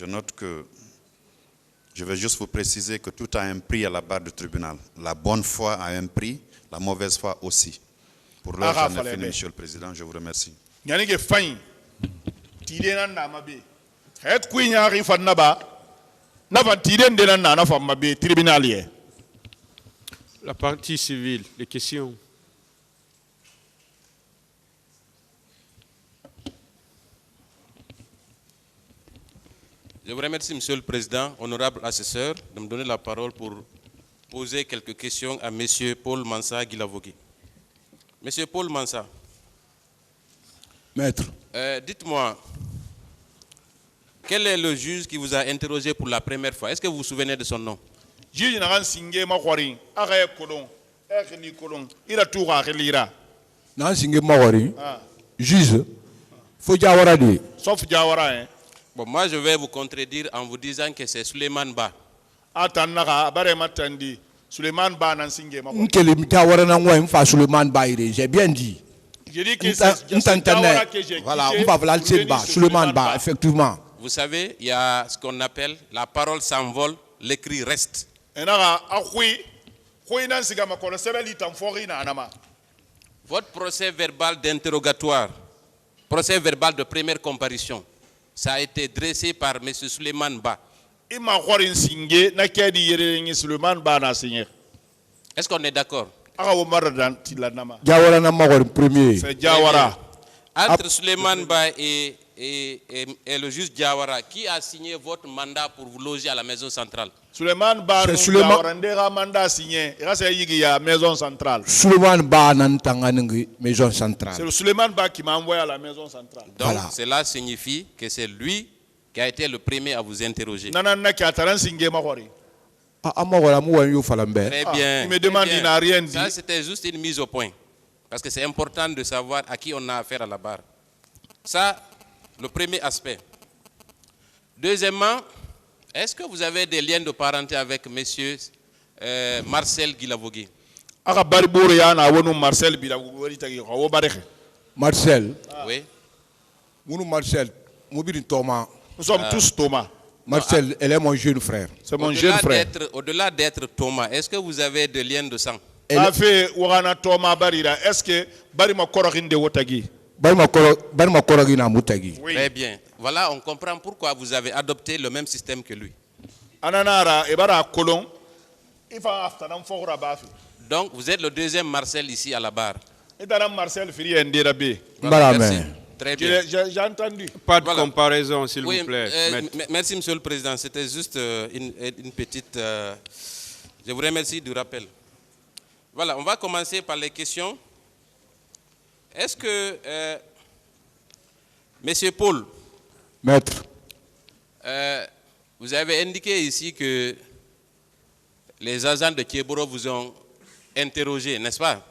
Je note que, je vais juste vous préciser que tout a un prix à la barre du tribunal. La bonne foi a un prix, la mauvaise foi aussi. Pour l'heure, j'en ai fini, Monsieur le Président, je vous remercie. La partie civile, les questions. Je vous remercie, Monsieur le Président, honorable assesseur, de me donner la parole pour poser quelques questions à Monsieur Paul Mansa Guilavogui. Monsieur Paul Mansa. Maître. Dites-moi, quel est le juge qui vous a interrogé pour la première fois? Est-ce que vous vous souvenez de son nom? Juge Sauf Jawara, hein. Bon, moi, je vais vous contredire en vous disant que c'est Suleiman Ba. J'ai bien dit. J'ai dit que c'est Jawara que j'ai voilà, on va voir Suleiman Ba, effectivement. Vous savez, il y a ce qu'on appelle la parole s'envole, l'écrit reste. Votre procès verbal d'interrogatoire, procès verbal de première comparution, ça a été dressé par M. Suleiman Ba. Est-ce qu'on est d'accord? C'est Jawara. Entre Suleiman Ba et le juge Jawara, qui a signé votre mandat pour vous loger à la maison centrale? Suleiman Ba, c'est Suleiman mandat signé. Il maison centrale. Suleiman Ba maison centrale. C'est le Suleiman Ba qui m'a envoyé à la maison centrale. Donc voilà. Cela signifie que c'est lui qui a été le premier à vous interroger. Très bien. Il me demande, il n'a rien dit. Ça, c'était juste une mise au point. Parce que c'est important de savoir à qui on a affaire à la barre. Ça, le premier aspect. Deuxièmement, est-ce que vous avez des liens de parenté avec M. Marcel Guilavogui? Marcel. Oui. Marcel. Nous sommes tous Thomas. Marcel, elle est mon jeune frère. C'est mon jeune frère. Au-delà d'être Thomas, est-ce que vous avez des liens de sang? Est-ce que Très bien. Voilà, on comprend pourquoi vous avez adopté le même système que lui. Donc, vous êtes le deuxième Marcel ici à la barre. Voilà, merci. Très bien. J'ai entendu. Pas de comparaison, s'il vous plaît. Merci, Monsieur le Président. C'était juste une petite... je vous remercie du rappel. Voilà, on va commencer par les questions. Est-ce que... Monsieur Paul, Maître, vous avez indiqué ici que les agents de Kieboro vous ont interrogé, n'est-ce pas?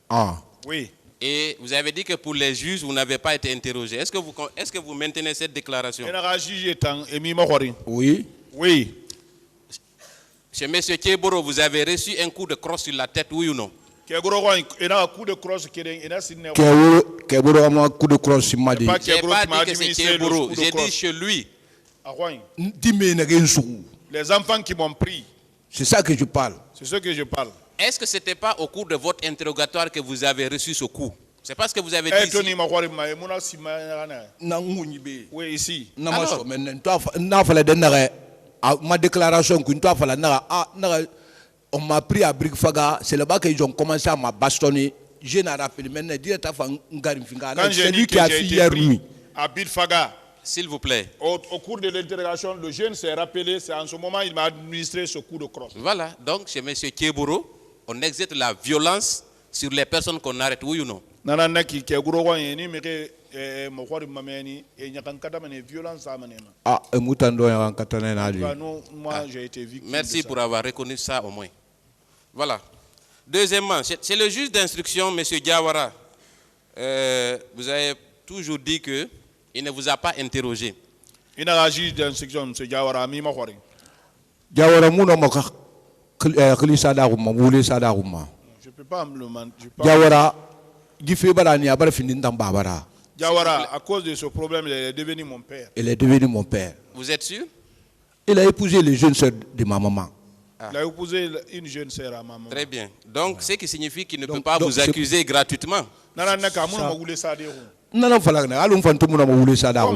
Ah. Oui. Et vous avez dit que pour les juges, vous n'avez pas été interrogé. Est-ce que vous maintenez cette déclaration? Oui. Oui. Chez M. Kieboro, vous avez reçu un coup de crosse sur la tête, oui ou non? Coup de crosse, J'ai pas dit que c'est Kieboro, j'ai dit chez lui. Les enfants qui m'ont pris. C'est ça que je parle. C'est ce que je parle. Est-ce que ce n'était pas au cours de votre interrogatoire que vous avez reçu ce coup? C'est pas ce que vous avez dit ici. Oui, ici. Ma déclaration, on m'a pris à Brikfaga, c'est là-bas qu'ils ont commencé à me bastonner. Je n'ai rappelé maintenant, c'est lui qui a fait hier nuit. À Brikfaga. S'il vous plaît. Au cours de l'interrogation, le jeune s'est rappelé, c'est en ce moment qu'il m'a administré ce coup de crosse. Voilà, donc chez M. Kieboro, on exerce la violence sur les personnes qu'on arrête, oui ou non? J'ai été victime. Merci pour avoir reconnu ça au moins. Voilà. Deuxièmement, chez le juge d'instruction, M. Jawara, vous avez toujours dit qu'il ne vous a pas interrogé. Il n'a pas juge d'instruction, M. Jawara, Jawara, je ne peux pas me le mentir. Jawara, Gifé Barani, Abarafin Tambabara. Diawara, à cause de ce problème, il est devenu mon père. Il est devenu mon père. Vous êtes sûr? Il a épousé les jeunes sœurs de ma maman. Il a épousé une jeune sœur à maman. Très bien. Donc, ce qui signifie qu'il ne peut Donc, pas donc, vous accuser gratuitement. Non,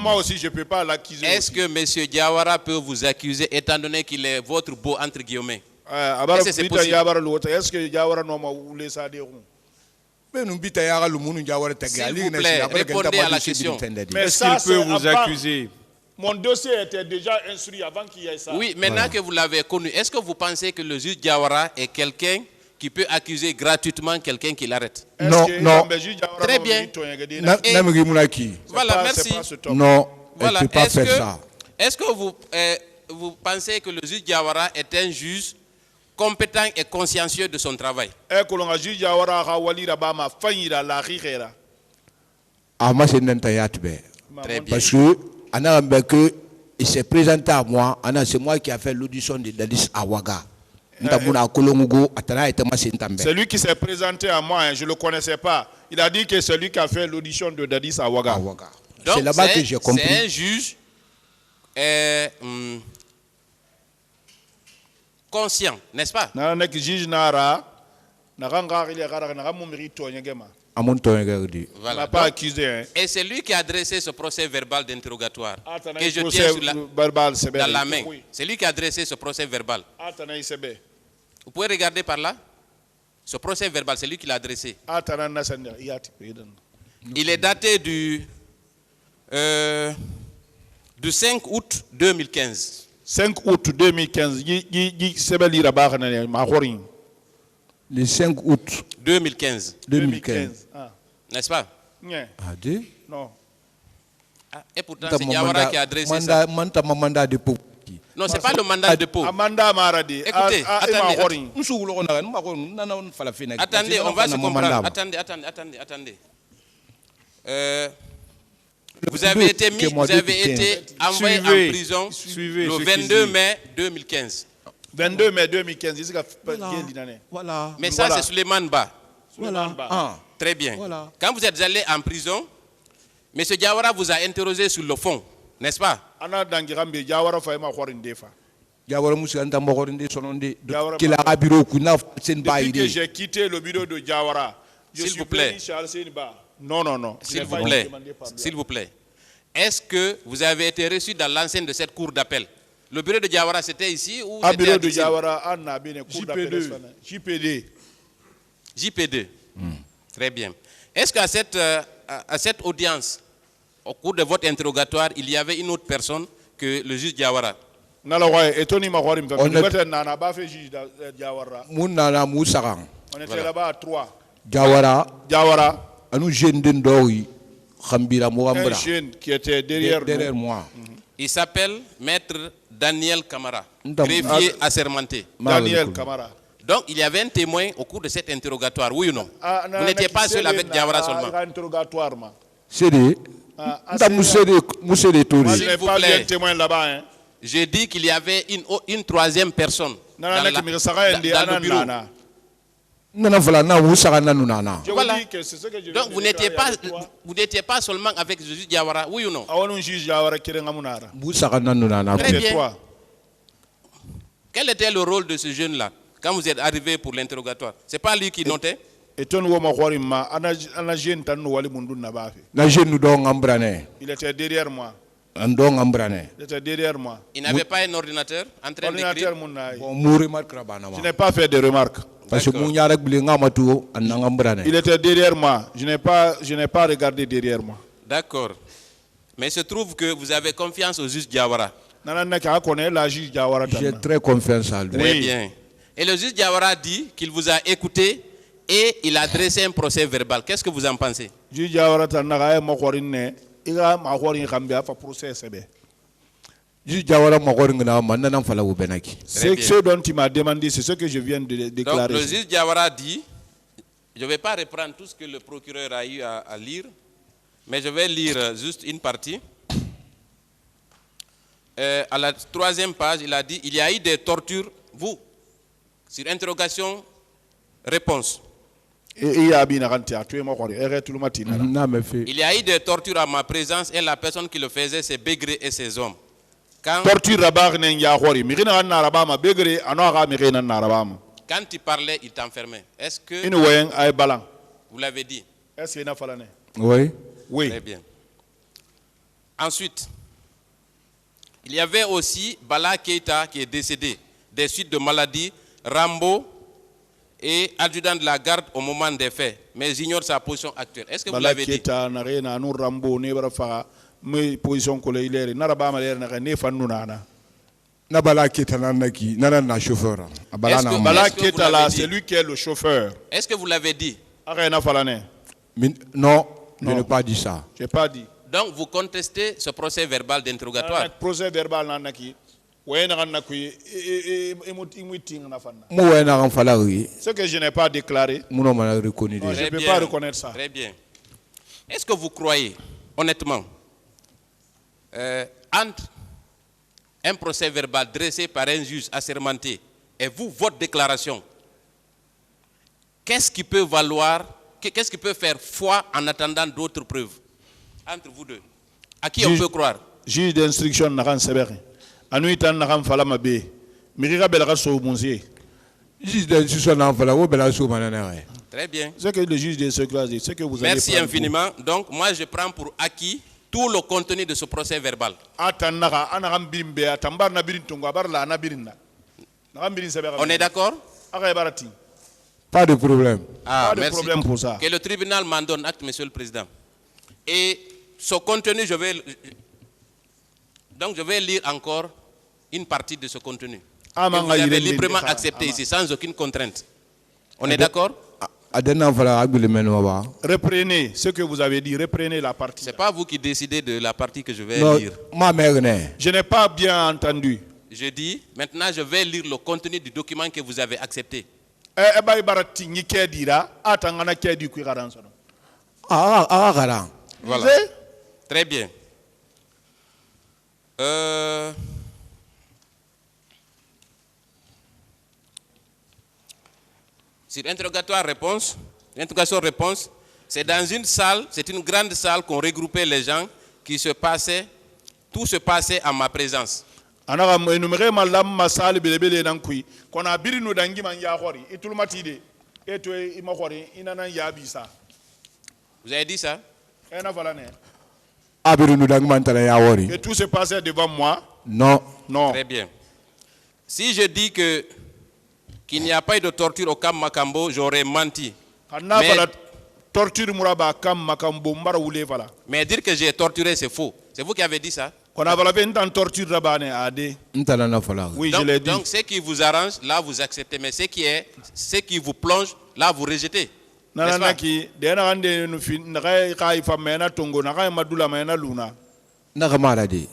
Moi aussi, je ne peux pas l'accuser. Est-ce que M. Diawara peut vous accuser étant donné qu'il est votre beau entre guillemets? Est-ce que c'est possible? Est-ce que Diawara n'a pas voulu ça dire? S'il vous plaît, répondez à la question. Mais Est-ce ça, qu'il peut vous avant. accuser? Mon dossier était déjà instruit avant qu'il y ait ça. Oui, maintenant que vous l'avez connu, est-ce que vous pensez que le juge Diawara est quelqu'un qui peut accuser gratuitement quelqu'un qui l'arrête? Non, non. Très bien. Voilà, merci. Non, elle Voilà. ne peut pas faire ça. Est-ce que vous pensez que le juge Diawara est un juge compétent et consciencieux de son travail? Ah, moi, c'est Très bien. parce que il s'est présenté à moi. C'est moi qui a fait l'audition de Dadis Awaga. C'est lui qui s'est présenté à moi, hein, je ne le connaissais pas. Il a dit que c'est lui qui a fait l'audition de Dadis Awaga. Donc, C'est là-bas que j'ai compris. C'est un juge conscient, n'est-ce pas? On Voilà. n'a pas Donc, accusé. Hein. et c'est lui qui a dressé ce procès verbal d'interrogatoire que je Procès tiens sur verbal, c'est dans bien. la main. Oui. C'est lui qui a dressé ce procès verbal. C'est bien. Vous pouvez regarder par là. Ce procès verbal, c'est lui qui l'a dressé. Il est daté du 5 août 2015. 5 août 2015. Le 5 août 2015, 2015. n'est-ce pas? Ah, deux? Non. Ah, et pourtant, c'est Diawara qui a adressé ça. Mandat de dépôt. Non, ce n'est pas le mandat de dépôt. Amanda Maradi. Écoutez, attendez, Attendez, on va se comprendre. Attendez. Vous avez été envoyé en prison le 22 mai 2015. 22 mai 2015. Voilà. Mais ça, c'est Suleiman Ba. Voilà. Ah. Très bien. Voilà. Quand vous êtes allé en prison, M. Diawara vous a interrogé sur le fond, n'est-ce pas? Depuis que j'ai quitté le bureau de Diawara, s'il vous plaît. Non. S'il vous plaît. Est-ce que vous avez été reçu dans l'enceinte de cette cour d'appel? Le bureau de Diawara, c'était ici ou c'était bureau de Dixine? Diawara, JP2. Très bien. Est-ce qu'à cette audience, au cours de votre interrogatoire, il y avait une autre personne que le juge Diawara? On était là-bas à 3. Diawara, un jeune qui était derrière moi. Il s'appelle Maître Daniel Camara, greffier assermenté. Daniel Camara. Donc, il y avait un témoin au cours de cet interrogatoire, oui ou non? Vous n'étiez pas seul avec Diawara seulement. C'est dit. S'il vous plaît. Témoin là-bas. Hein. J'ai dit qu'il y avait une troisième personne dans le bureau. Voilà. Donc, vous n'étiez pas seulement avec le juge Diawara, oui ou non? Très bien. Quel était le rôle de ce jeune-là quand vous êtes arrivé pour l'interrogatoire? Ce n'est pas lui qui notait? Il était derrière moi. Il n'avait pas un ordinateur en train d'écrire? Je n'ai pas fait de remarques. Il était derrière moi. Je n'ai pas regardé derrière moi. D'accord. Mais il se trouve que vous avez confiance au juge Diawara. J'ai très confiance à lui. Très bien. Et le juge Diawara dit qu'il vous a écouté et il a dressé un procès verbal. Qu'est-ce que vous en pensez? Ce dont il m'a demandé, c'est ce que je viens de déclarer. Donc, le juge Diawara dit, je ne vais pas reprendre tout ce que le procureur a eu à lire, mais je vais lire juste une partie. À la 3e page, il a dit, il y a eu des tortures, sur interrogation, réponse. Il y a eu des tortures à ma présence et la personne qui le faisait, c'est Bégré et ses hommes. Quand il parlait, il t'enfermait. Est-ce que vous l'avez dit? Oui. Oui. Très bien. Ensuite, il y avait aussi Bala Keita qui est décédé des suites de maladies, Rambo et adjudant de la garde au moment des faits, mais j'ignore sa position actuelle. Est-ce que vous l'avez dit? Bala Keita, c'est lui qui est le chauffeur. Est-ce que vous l'avez dit? Non, je n'ai pas dit ça. Je n'ai pas dit. Donc vous contestez ce procès verbal d'interrogatoire. Procès verbal ce que je n'ai pas déclaré, je ne peux pas reconnaître ça. Très bien. Est-ce que vous croyez, honnêtement, entre un procès verbal dressé par un juge assermenté et vous, votre déclaration, qu'est-ce qui peut valoir, qu'est-ce qui peut faire foi en attendant d'autres preuves entre vous deux? À qui on peut croire? Juge d'instruction n'a pas sévère. Anuitan n'a pas fallu m'abbé. Miriga belga so monsieur. Juge d'instruction n'a pas fallu. Très bien. C'est que le juge d'instruction dit, c'est que vous avez. Merci infiniment. Donc moi je prends pour acquis tout le contenu de ce procès verbal. On est d'accord? Pas de problème. Pas de merci. Problème pour ça. Que le tribunal m'en donne acte, Monsieur le Président. Et ce contenu, je vais lire encore une partie de ce contenu. Que vous avez librement accepté ici, sans aucune contrainte. On est d'accord? Reprenez ce que vous avez dit, reprenez la partie. Ce n'est pas vous qui décidez de la partie que je vais lire. Je n'ai pas bien entendu. Je dis, maintenant je vais lire le contenu du document que vous avez accepté. Voilà. Très bien. Sur interrogatoire-réponse, l'interrogation-réponse, c'est dans une salle, c'est une grande salle qu'on regroupait les gens qui se passaient, tout se passait à ma présence. Vous avez dit ça? Que tout se passait devant moi? Non. Non. Très bien. Si je dis qu'il n'y a pas eu de torture au camp Makambo, j'aurais menti. Mais dire que j'ai torturé, c'est faux. C'est vous qui avez dit ça? Oui, je l'ai dit. Donc, ce qui vous arrange, là, vous acceptez. Mais ce qui vous plonge, là, vous rejetez.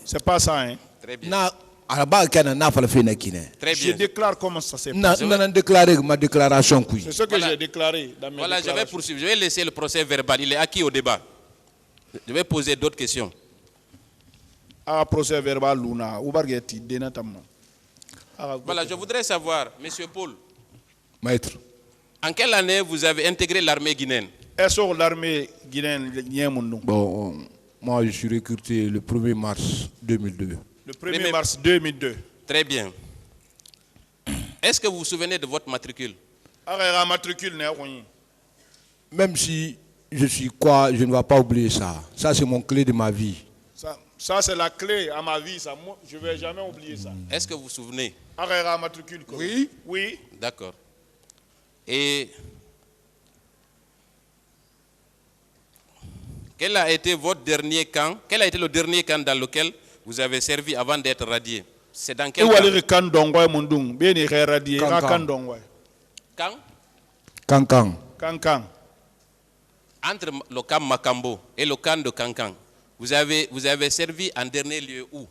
C'est pas ça, hein? Très bien. Très Je bien. déclare comment ça s'est passé. Ma déclaration. C'est ce que j'ai déclaré dans mes Voilà, je vais déclarations. poursuivre. Je vais laisser le procès verbal. Il est acquis au débat. Je vais poser d'autres questions. Procès verbal Luna. Voilà, je voudrais savoir, Monsieur Paul, Maître. en quelle année vous avez intégré l'armée guinéenne? Est-ce que l'armée guinéenne Bon, moi je suis recruté le 1er mars 2002. le 1er mars 2002. Très bien. Est-ce que vous vous souvenez de votre matricule? Même si je suis quoi, je ne vais pas oublier ça. Ça, c'est mon clé de ma vie. Ça c'est la clé à ma vie. Ça. Moi, je ne vais jamais oublier ça. Est-ce que vous vous souvenez? Oui. Oui. D'accord. Et quel a été votre dernier camp? Quel a été le dernier camp dans lequel vous avez servi avant d'être radié? C'est dans quel camp? Kankan. Entre le camp Makambo et le camp de Kankan, vous avez servi en dernier lieu où?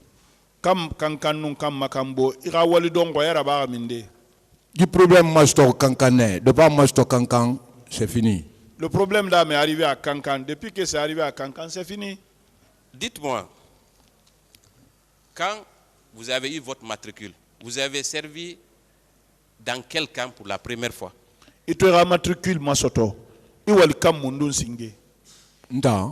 Du problème Masto Kankané, de pas Masto Kankan, c'est fini. Le problème là m'est arrivé à Kankan. Depuis que c'est arrivé à Kankan, c'est fini. Dites-moi, quand vous avez eu votre matricule, vous avez servi dans quel camp pour la première fois? Il te matricule Masoto. Iwal kam mundun singe. Nda.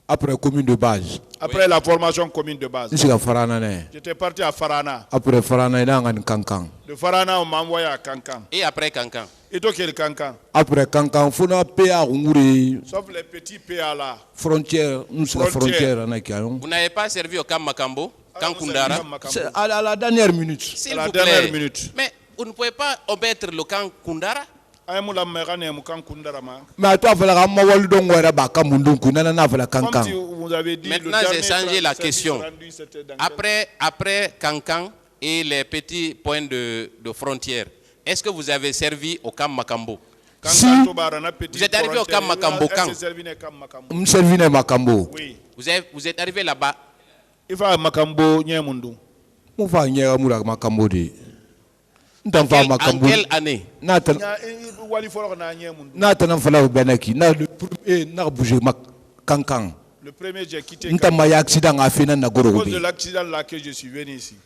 Après commune de base. Après la formation commune de base. Nsiga Farana ne. J'étais parti à Farana. Après Farana ina ngan Kankan. De Farana, on m'a envoyé à Kankan. Et après Kankan? Et toi, quel Kankan? Après Kankan, fona PA Unguri. Sauf les petits PA là. Frontière, nous c'est la frontière. Vous n'avez pas servi au camp Makambo, camp Kundara? C'est à la dernière minute. S'il À la vous dernière plaît. minute. Mais vous ne pouvez pas omettre le camp Kundara? Mais à toi, il fallait que je donne un baka mundunku. Nana na fallait Comme Kankan. vous avez dit, Maintenant, j'ai changé la question. Après Kankan et les petits points de frontière, est-ce que vous avez servi au camp Makambo? Si. Vous êtes arrivé au camp Makambo quand? Je servi à Makambo. Oui. Vous êtes arrivé là-bas? Il va à Makambo, Nyemundu. Je vais aller à Makambo. En quelle année? Nathan fala benaki na bougé Kankan. Le premier j'ai quitté. Nta ma accident a fait na À cause de l'accident là que je suis venu ici.